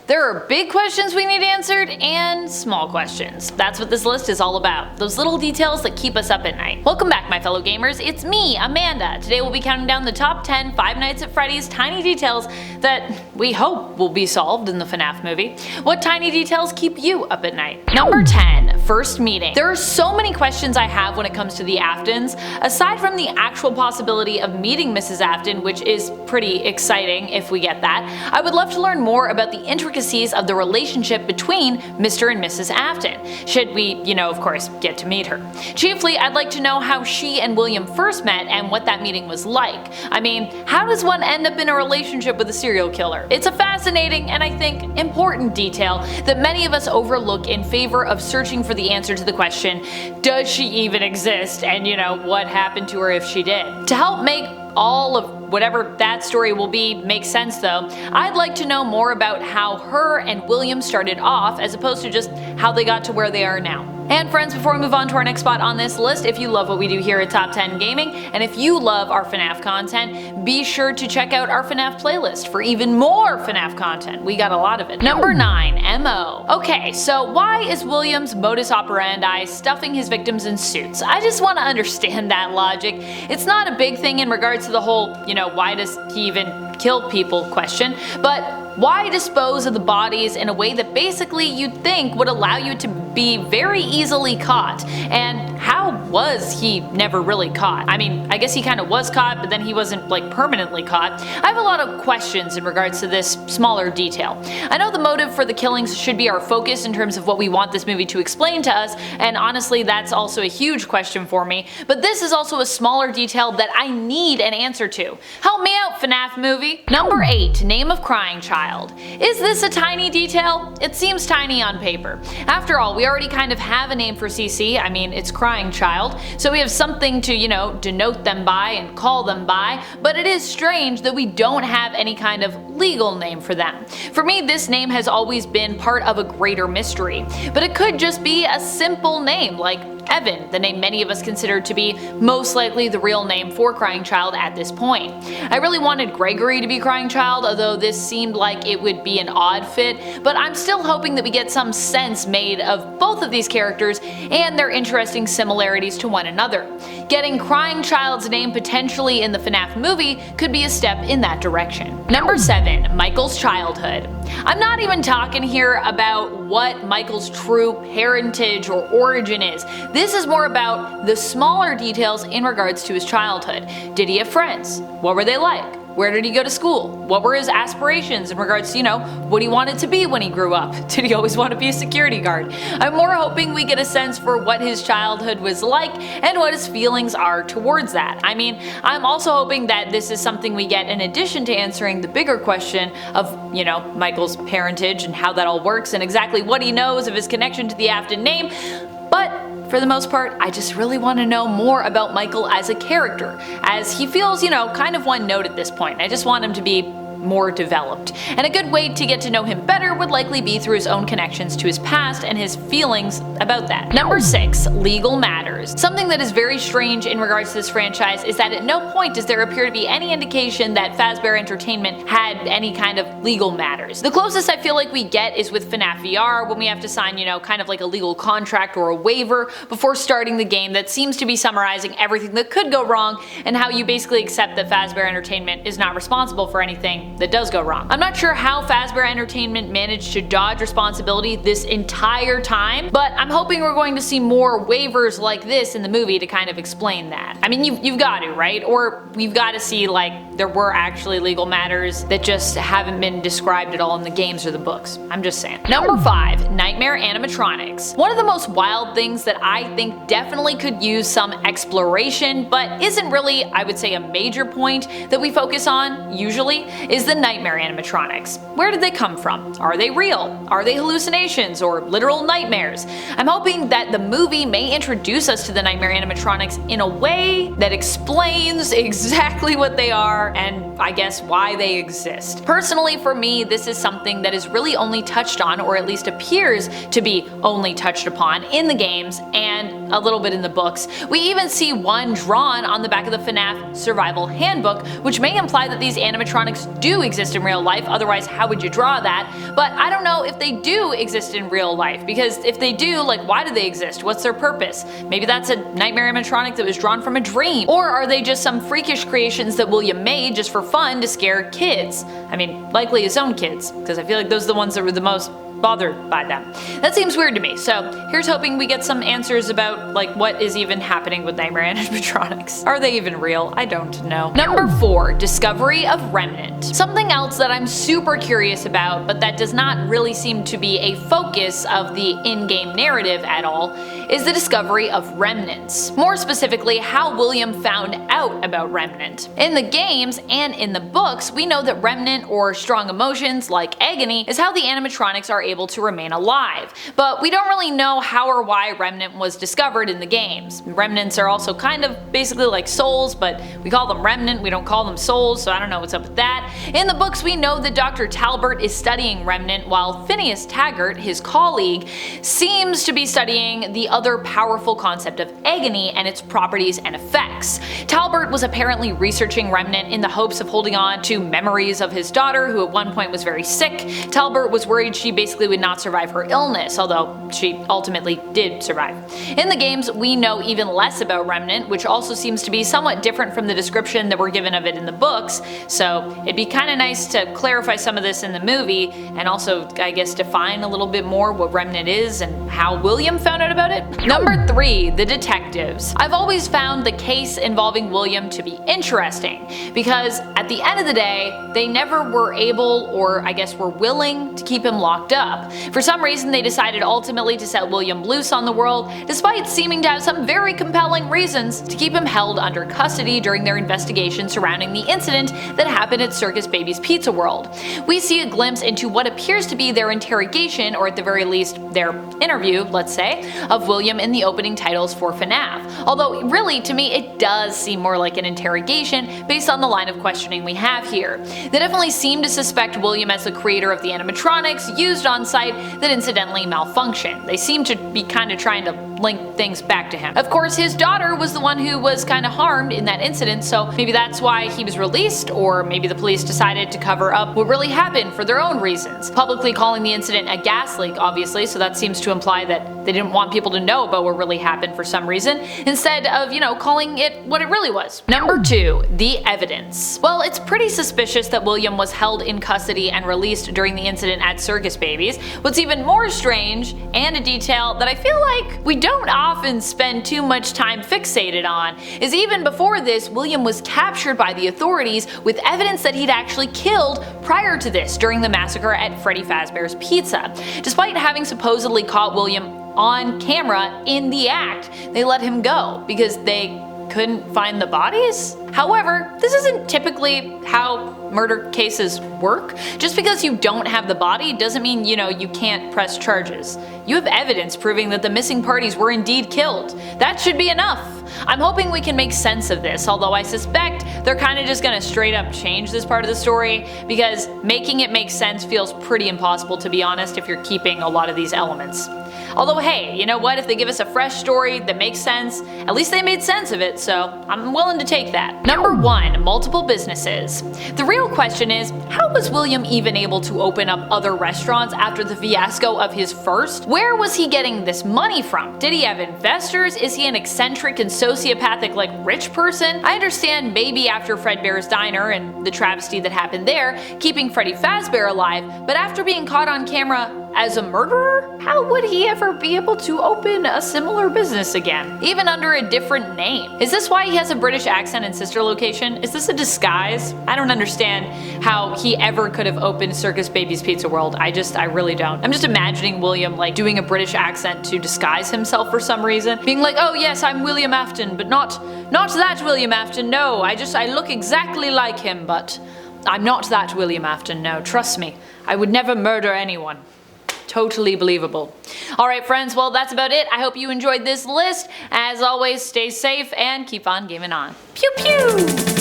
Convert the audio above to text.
There are big questions we need answered and small questions. That's what this list is all about. Those little details that keep us up at night. Welcome back, my fellow gamers. It's me, Amanda. Today we'll be counting down the top 10 Five Nights at Freddy's tiny details that we hope will be solved in the FNAF movie. What tiny details keep you up at night? Number 10. First meeting. There are so many questions I have when it comes to the Aftons. Aside from the actual possibility of meeting Mrs. Afton, which is pretty exciting if we get that, I would love to learn more about the intricacies of the relationship between Mr. and Mrs. Afton, should we, of course, get to meet her. Chiefly, I'd like to know how she and William first met and what that meeting was like. I mean, how does one end up in a relationship with a serial killer? It's a fascinating and I think important detail that many of us overlook in favor of searching for the answer to the question, does she even exist, and what happened to her if she did? To help make all of whatever that story will be make sense though, I'd like to know more about how her and William started off as opposed to just how they got to where they are now. And friends, before we move on to our next spot on this list, if you love what we do here at Top 10 Gaming, and if you love our FNAF content, be sure to check out our FNAF playlist for even more FNAF content. We got a lot of it. Number 9. MO. Okay, so why is William's modus operandi stuffing his victims in suits? I just want to understand that logic. It's not a big thing in regards to the whole, why does he even kill people question, but why dispose of the bodies in a way that basically you'd think would allow you to be very easily caught? And how was he never really caught? I mean, I guess he kind of was caught, but then he wasn't permanently caught. I have a lot of questions in regards to this smaller detail. I know the motive for the killings should be our focus in terms of what we want this movie to explain to us, and honestly that's also a huge question for me, but this is also a smaller detail that I need an answer to. Help me out, FNAF movie! Number 8. Name of crying child. Is this a tiny detail? It seems tiny on paper. After all, we already kind of have a name for CC, I mean it's crying child, so we have something to, denote them by and call them by, but it is strange that we don't have any kind of legal name for them. For me, this name has always been part of a greater mystery, but it could just be a simple name like Evan, the name many of us consider to be most likely the real name for crying child at this point. I really wanted Gregory to be crying child, although this seemed like it would be an odd fit, but I'm still hoping that we get some sense made of both of these characters and their interesting similarities to one another. Getting crying child's name potentially in the FNAF movie could be a step in that direction. Number 7. Michael's childhood. I'm not even talking here about what Michael's true parentage or origin is. This is more about the smaller details in regards to his childhood. Did he have friends? What were they like? Where did he go to school? What were his aspirations in regards to, what he wanted to be when he grew up? Did he always want to be a security guard? I'm more hoping we get a sense for what his childhood was like and what his feelings are towards that. I mean, I'm also hoping that this is something we get in addition to answering the bigger question of, Michael's parentage and how that all works and exactly what he knows of his connection to the Afton name, but for the most part, I just really want to know more about Michael as a character, as he feels, kind of one note at this point. I just want him to be more developed. And a good way to get to know him better would likely be through his own connections to his past and his feelings about that. Number 6. Legal matters. Something that is very strange in regards to this franchise is that at no point does there appear to be any indication that Fazbear Entertainment had any kind of legal matters. The closest I feel like we get is with FNAF VR when we have to sign, kind of like a legal contract or a waiver before starting the game that seems to be summarizing everything that could go wrong and how you basically accept that Fazbear Entertainment is not responsible for anything that does go wrong. I'm not sure how Fazbear Entertainment managed to dodge responsibility this entire time, but I'm hoping we're going to see more waivers like this in the movie to kind of explain that. I mean, you've got to, right? Or we've got to see there were actually legal matters that just haven't been described at all in the games or the books. I'm just saying. Number 5. Nightmare animatronics. One of the most wild things that I think definitely could use some exploration, but isn't really, I would say, a major point that we focus on usually, is the nightmare animatronics. Where did they come from? Are they real? Are they hallucinations or literal nightmares? I'm hoping that the movie may introduce us to the nightmare animatronics in a way that explains exactly what they are and I guess why they exist. Personally, for me, this is something that is really only touched on, or at least appears to be only touched upon in the games and a little bit in the books. We even see one drawn on the back of the FNAF Survival Handbook, which may imply that these animatronics do exist in real life, otherwise how would you draw that? But I don't if they do exist in real life, because if they do, like, why do they exist? What's their purpose? Maybe that's a nightmare animatronic that was drawn from a dream. Or are they just some freakish creations that William made just for fun to scare kids? I mean, likely his own kids, because I feel like those are the ones that were the most bothered by them. That seems weird to me, so here's hoping we get some answers about, like, what is even happening with nightmare animatronics. Are they even real? I don't know. Number 4, discovery of Remnant. Something else that I'm super curious about, but that does not really seem to be a focus of the in-game narrative at all, is the discovery of remnants. More specifically, how William found out about Remnant. In the games and in the books, we know that Remnant, or strong emotions like agony, is how the animatronics are able to remain alive, but we don't really know how or why Remnant was discovered in the games. Remnants are also kind of basically like souls, but we call them Remnant, we don't call them souls, so I don't know what's up with that. In the books, we know that Dr. Talbert is studying Remnant, while Phineas Taggart, his colleague, seems to be studying the other powerful concept of agony and its properties and effects. Talbert was apparently researching Remnant in the hopes of holding on to memories of his daughter, who at one point was very sick. Talbert was worried she basically would not survive her illness, although she ultimately did survive. In the games, we know even less about Remnant, which also seems to be somewhat different from the description that we're given of it in the books, so it'd be kind of nice to clarify some of this in the movie, and also, I guess, define a little bit more what Remnant is and how William found out about it. Number 3, the detectives. I've always found the case involving William to be interesting, because at the end of the day, they never were able, or I guess were willing, to keep him locked up. For some reason, they decided ultimately to set William loose on the world, despite seeming to have some very compelling reasons to keep him held under custody during their investigation surrounding the incident that happened at Circus Baby's Pizza World. We see a glimpse into what appears to be their interrogation, or at the very least their interview, let's say, of William in the opening titles for FNAF. Although really, to me, it does seem more like an interrogation based on the line of questioning we have here. They definitely seem to suspect William as the creator of the animatronics used on site that incidentally malfunctioned. They seem to be kind of trying to link things back to him. Of course, his daughter was the one who was kind of harmed in that incident, so maybe that's why he was released, or maybe the police decided to cover up what really happened for their own reasons. Publicly calling the incident a gas leak, obviously, so that seems to imply that they didn't want people to know about what really happened for some reason, instead of, calling it what it really was. Number 2, the evidence. Well, it's pretty suspicious that William was held in custody and released during the incident at Circus Babies. What's even more strange, and a detail that I feel like we don't often spend too much time fixated on, is even before this, William was captured by the authorities with evidence that he'd actually killed prior to this during the massacre at Freddy Fazbear's Pizza. Despite having supposedly caught William on camera in the act, they let him go because they couldn't find the bodies? However, this isn't typically how murder cases work. Just because you don't have the body doesn't mean, you can't press charges. You have evidence proving that the missing parties were indeed killed. That should be enough. I'm hoping we can make sense of this, although I suspect they're kind of just gonna straight up change this part of the story, because making it make sense feels pretty impossible, to be honest, if you're keeping a lot of these elements. Although hey, you know what, if they give us a fresh story that makes sense, at least they made sense of it, so I'm willing to take that. Number 1, multiple businesses. The real question is, how was William even able to open up other restaurants after the fiasco of his first? Where was he getting this money from? Did he have investors? Is he an eccentric and sociopathic rich person? I understand maybe after Fredbear's Diner and the travesty that happened there, keeping Freddy Fazbear alive, but after being caught on camera as a murderer? How would he ever be able to open a similar business again, even under a different name? Is this why he has a British accent and sister location? Is this a disguise? I don't understand how he ever could have opened Circus Baby's Pizza World. I really don't. I'm just imagining William doing a British accent to disguise himself for some reason, being like, oh yes, I'm William Afton, but not that William Afton, no, I look exactly like him, but I'm not that William Afton, no, trust me, I would never murder anyone. Totally believable. Alright friends, well that's about it. I hope you enjoyed this list. As always, stay safe and keep on gaming on. Pew pew!